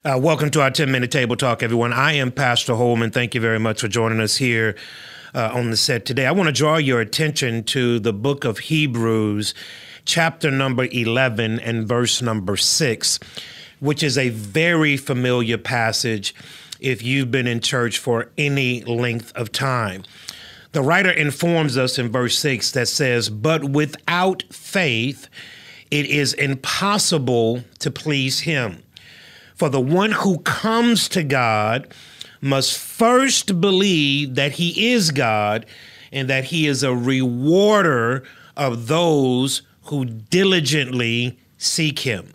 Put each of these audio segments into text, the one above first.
Welcome to our 10-minute table talk, everyone. I am Pastor Holman. Thank you very much for joining us here on the set today. I want to draw your attention to the book of Hebrews, chapter number 11 and verse number 6, which is a very familiar passage if you've been in church for any length of time. The writer informs us in verse 6 that says, "But without faith, it is impossible to please him. For the one who comes to God must first believe that he is God and that he is a rewarder of those who diligently seek him."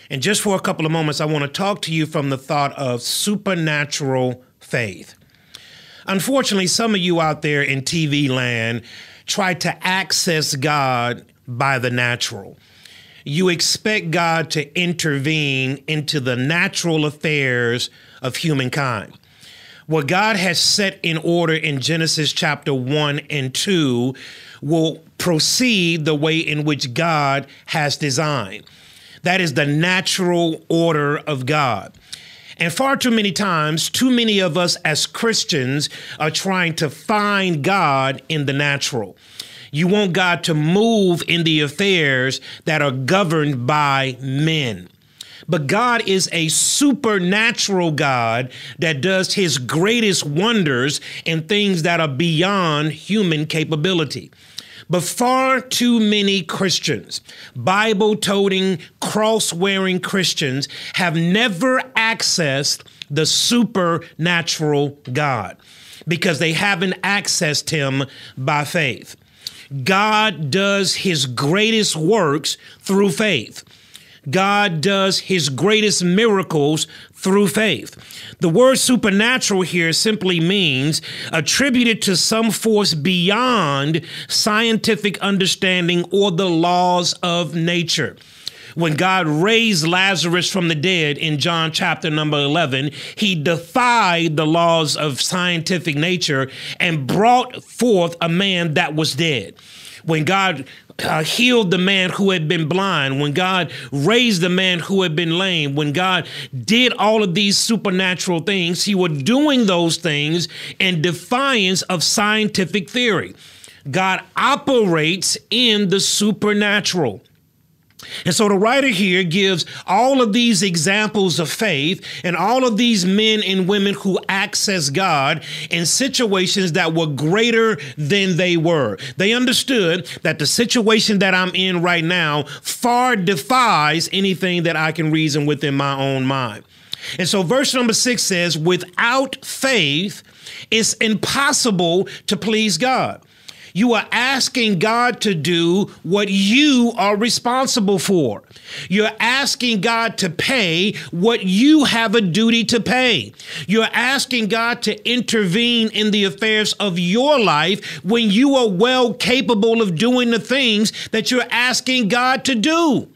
And just for a couple of moments, I want to talk to you from the thought of supernatural faith. Unfortunately, some of you out there in TV land try to access God by the natural. You expect God to intervene into the natural affairs of humankind. What God has set in order in Genesis chapter 1 and 2 will proceed the way in which God has designed. That is the natural order of God. And far too many times, too many of us as Christians are trying to find God in the natural. You want God to move in the affairs that are governed by men. But God is a supernatural God that does his greatest wonders in things that are beyond human capability. But far too many Christians, Bible-toting, cross-wearing Christians, have never accessed the supernatural God because they haven't accessed him by faith. God does his greatest works through faith. God does his greatest miracles through faith. The word supernatural here simply means attributed to some force beyond scientific understanding or the laws of nature. When God raised Lazarus from the dead in John chapter number 11, he defied the laws of scientific nature and brought forth a man that was dead. When God healed the man who had been blind, when God raised the man who had been lame, when God did all of these supernatural things, he was doing those things in defiance of scientific theory. God operates in the supernatural. And so the writer here gives all of these examples of faith and all of these men and women who access God in situations that were greater than they were. They understood that the situation that I'm in right now far defies anything that I can reason within my own mind. And so verse number 6 says, without faith, it's impossible to please God. You are asking God to do what you are responsible for. You're asking God to pay what you have a duty to pay. You're asking God to intervene in the affairs of your life when you are well capable of doing the things that you're asking God to do.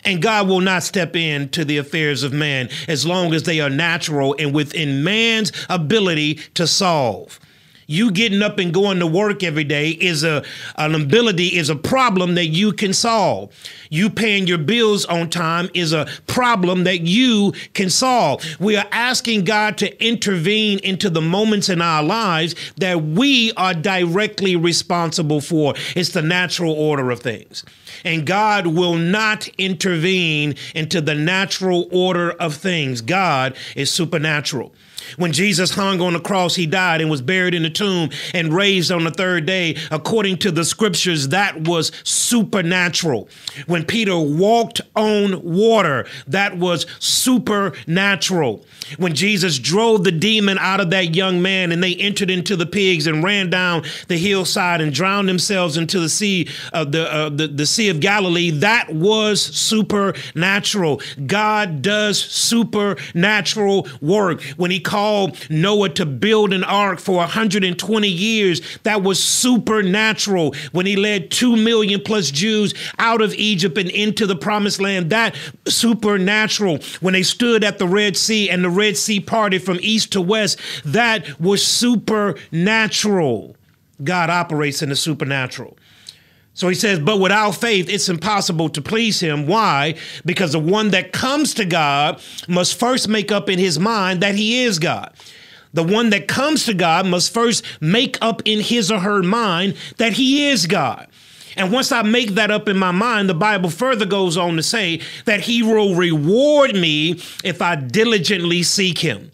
And God will not step into the affairs of man as long as they are natural and within man's ability to solve. You getting up and going to work every day is an ability, is a problem that you can solve. You paying your bills on time is a problem that you can solve. We are asking God to intervene into the moments in our lives that we are directly responsible for. It's the natural order of things. And God will not intervene into the natural order of things. God is supernatural. When Jesus hung on the cross, he died and was buried in the tomb and raised on the third day. According to the scriptures, that was supernatural. When Peter walked on water, that was supernatural. When Jesus drove the demon out of that young man and they entered into the pigs and ran down the hillside and drowned themselves into the sea of the Sea of Galilee, that was supernatural. God does supernatural work. When he called Noah to build an ark for 120 years, that was supernatural. When he led 2 million plus Jews out of Egypt and into the promised land, that supernatural. When they stood at the Red Sea and the Red Sea parted from east to west, that was supernatural. God operates in the supernatural. So he says, but without faith, it's impossible to please him. Why? Because the one that comes to God must first make up in his mind that he is God. The one that comes to God must first make up in his or her mind that he is God. And once I make that up in my mind, the Bible further goes on to say that he will reward me if I diligently seek him.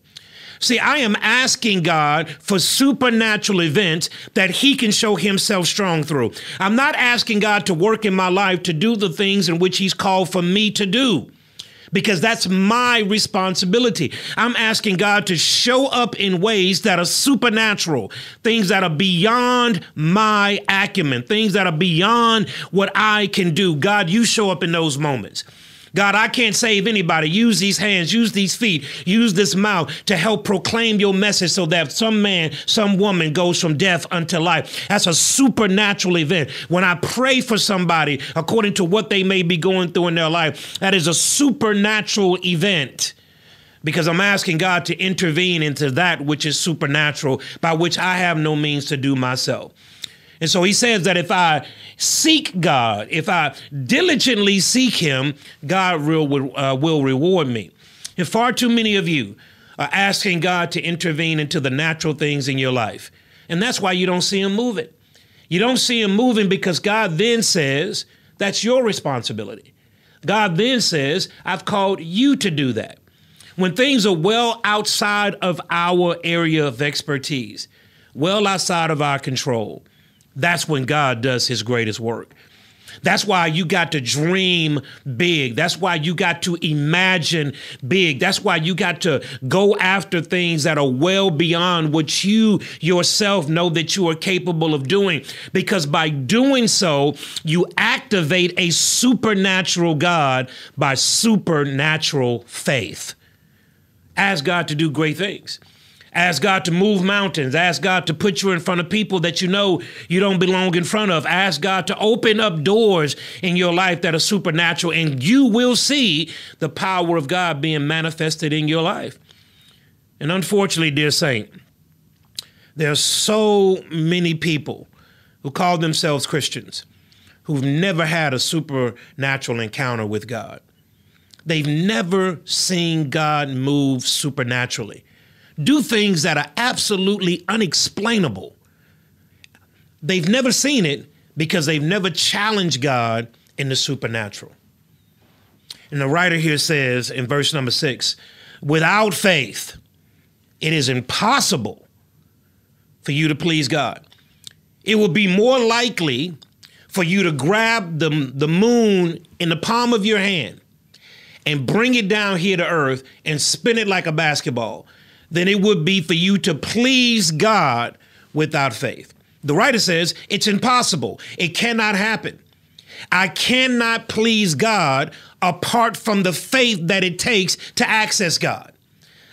See, I am asking God for supernatural events that he can show himself strong through. I'm not asking God to work in my life to do the things in which he's called for me to do, because that's my responsibility. I'm asking God to show up in ways that are supernatural, things that are beyond my acumen, things that are beyond what I can do. God, you show up in those moments. God, I can't save anybody. Use these hands, use these feet, use this mouth to help proclaim your message so that some man, some woman goes from death unto life. That's a supernatural event. When I pray for somebody according to what they may be going through in their life, that is a supernatural event, because I'm asking God to intervene into that which is supernatural, by which I have no means to do myself. And so he says that if I seek God, if I diligently seek him, God will reward me. And far too many of you are asking God to intervene into the natural things in your life. And that's why you don't see him moving. You don't see him moving because God then says, that's your responsibility. God then says, I've called you to do that. When things are well outside of our area of expertise, well outside of our control, that's when God does his greatest work. That's why you got to dream big. That's why you got to imagine big. That's why you got to go after things that are well beyond what you yourself know that you are capable of doing. Because by doing so, you activate a supernatural God by supernatural faith. Ask God to do great things. Ask God to move mountains. Ask God to put you in front of people that you know you don't belong in front of. Ask God to open up doors in your life that are supernatural, and you will see the power of God being manifested in your life. And unfortunately, dear saint, there are so many people who call themselves Christians who've never had a supernatural encounter with God. They've never seen God move supernaturally, do things that are absolutely unexplainable. They've never seen it because they've never challenged God in the supernatural. And the writer here says in verse number 6, without faith, it is impossible for you to please God. It will be more likely for you to grab the moon in the palm of your hand and bring it down here to earth and spin it like a basketball than it would be for you to please God without faith. The writer says it's impossible. It cannot happen. I cannot please God apart from the faith that it takes to access God.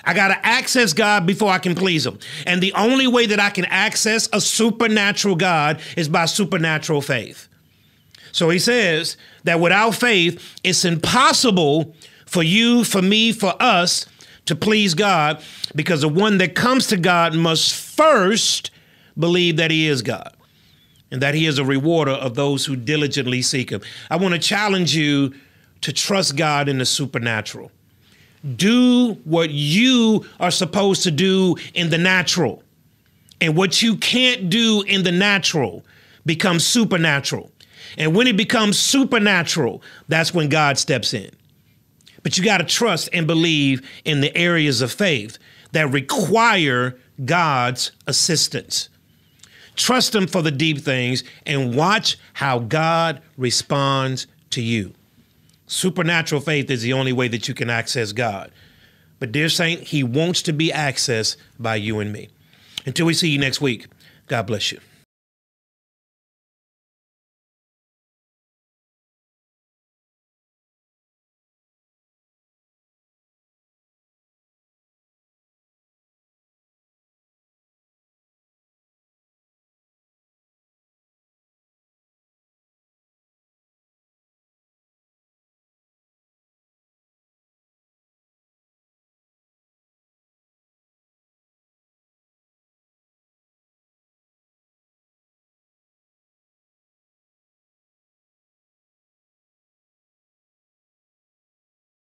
I got to access God before I can please him. And the only way that I can access a supernatural God is by supernatural faith. So he says that without faith, it's impossible for you, for me, for us to please God, because the one that comes to God must first believe that he is God and that he is a rewarder of those who diligently seek him. I want to challenge you to trust God in the supernatural. Do what you are supposed to do in the natural, and what you can't do in the natural becomes supernatural. And when it becomes supernatural, that's when God steps in. But you got to trust and believe in the areas of faith that require God's assistance. Trust him for the deep things and watch how God responds to you. Supernatural faith is the only way that you can access God. But dear saint, he wants to be accessed by you and me. Until we see you next week, God bless you.